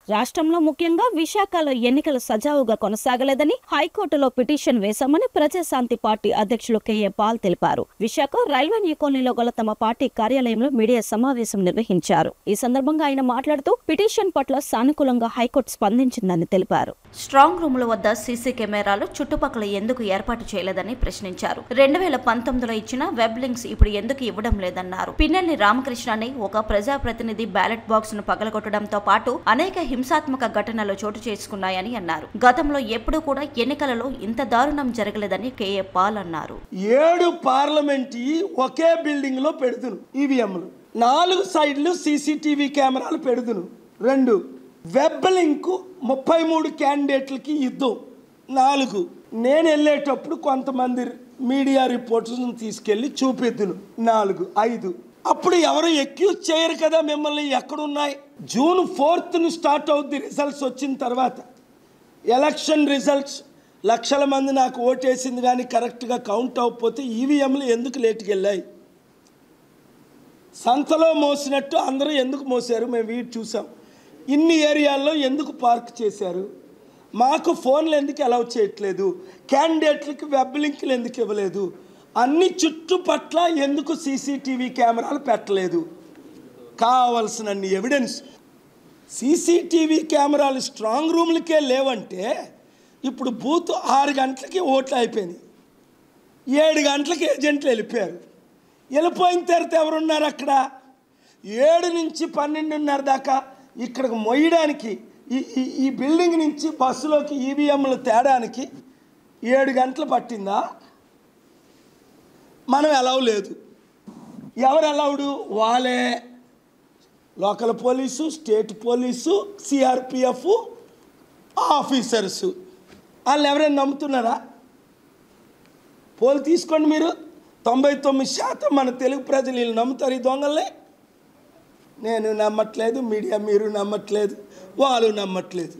రాష్ట్రంలో ముఖ్యంగా విశాఖలో ఎన్నికలు సజావుగా కొనసాగలేదని హైకోర్టులో పిటిషన్ వేశామని ప్రజాశాంతి పార్టీ అధ్యక్షులు కెఏ పాల్ తెలిపారు. విశాఖ రైల్వే న్యూ కాలనీలో గల తమ పార్టీ కార్యాలయంలో మీడియా సమావేశం నిర్వహించారు. ఈ సందర్భంగా ఆయన మాట్లాడుతూ పిటిషన్ పట్ల సానుకూలంగా హైకోర్టు స్పందించిందని తెలిపారు. స్ట్రాంగ్ రూముల వద్ద సీసీ కెమెరాలు చుట్టుపక్కల ఎందుకు ఏర్పాటు చేయలేదని ప్రశ్నించారు. 2019లో ఇచ్చిన వెబ్ లింక్స్ ఇప్పుడు ఎందుకు ఇవ్వడం లేదన్నారు. పిన్నెల్లి రామకృష్ణ అనే ఒక ప్రజాప్రతినిధి బ్యాలెట్ బాక్స్ ను పగలగొట్టడంతో పాటు అనేక హింసాత్మక ఘటనలు చోటు చేసుకున్నాయని అన్నారు. గతంలో ఎప్పుడూ కూడా ఎన్నికలలో ఇంత దారుణం జరగలేదని కెఏ పాల్ అన్నారు. 7 పార్లమెంట్ ఒకే బిల్డింగ్ లో పెడుతును, ఈవీఎంలు 4 సైడ్లు సీసీటీవీ కెమెరాలు పెడుతును, 2 వెబ్ లింక్ 33 క్యాండిడేట్లకి యుద్ధం, 4 నేను వెళ్ళేటప్పుడు కొంతమంది మీడియా రిపోర్టర్స్ని తీసుకెళ్ళి చూపిద్దును, 4, 5 అప్పుడు ఎవరు ఎక్యూజ్ చేయరు కదా మిమ్మల్ని. ఎక్కడున్నాయి? జూన్ 4th స్టార్ట్ అవుద్ది. రిజల్ట్స్ వచ్చిన తర్వాత ఎలక్షన్ రిజల్ట్స్ లక్షల మంది నాకు ఓటేసింది కానీ కరెక్ట్గా కౌంట్ అవ్వకపోతే ఈవీఎంలు ఎందుకు లేట్కి వెళ్ళాయి? సంతలో మోసినట్టు అందరూ ఎందుకు మోసారు? మేము వీటి చూసాం. ఇన్ని ఏరియాల్లో ఎందుకు పార్క్ చేశారు? మాకు ఫోన్లు ఎందుకు అలౌ చేయట్లేదు? క్యాండిడేట్లకి వెబ్ లింకులు ఎందుకు ఇవ్వలేదు? అన్ని చుట్టుపట్ల ఎందుకు సీసీటీవీ కెమెరాలు పెట్టలేదు? కావలసినన్ని ఎవిడెన్స్. సీసీటీవీ కెమెరాలు స్ట్రాంగ్ రూమ్లకే లేవంటే ఇప్పుడు బూత్ 6 గంటలకి ఓట్లు అయిపోయినాయి, 7 గంటలకి ఏజెంట్లు వెళ్ళిపోయారు. వెళ్ళిపోయిన తర్వాత ఎవరున్నారు అక్కడ? 7 నుంచి 12:30 దాకా ఇక్కడికి మొయ్యడానికి ఈ బిల్డింగ్ నుంచి బస్సులోకి ఈవీఎంలు తేడానికి 7 గంటలు పట్టిందా? మనం అలౌ లేదు. ఎవరు అలౌడు? వాళ్ళే. Local police, state police, CRPF officers. వాళ్ళు ఎవరైనా నమ్ముతున్నారా? పోలు తీసుకోండి మీరు. 99% మన తెలుగు ప్రజలు వీళ్ళు నమ్ముతారు ఈ దొంగల్ని. నేను నమ్మట్లేదు, మీడియా మీరు నమ్మట్లేదు, వాళ్ళు నమ్మట్లేదు.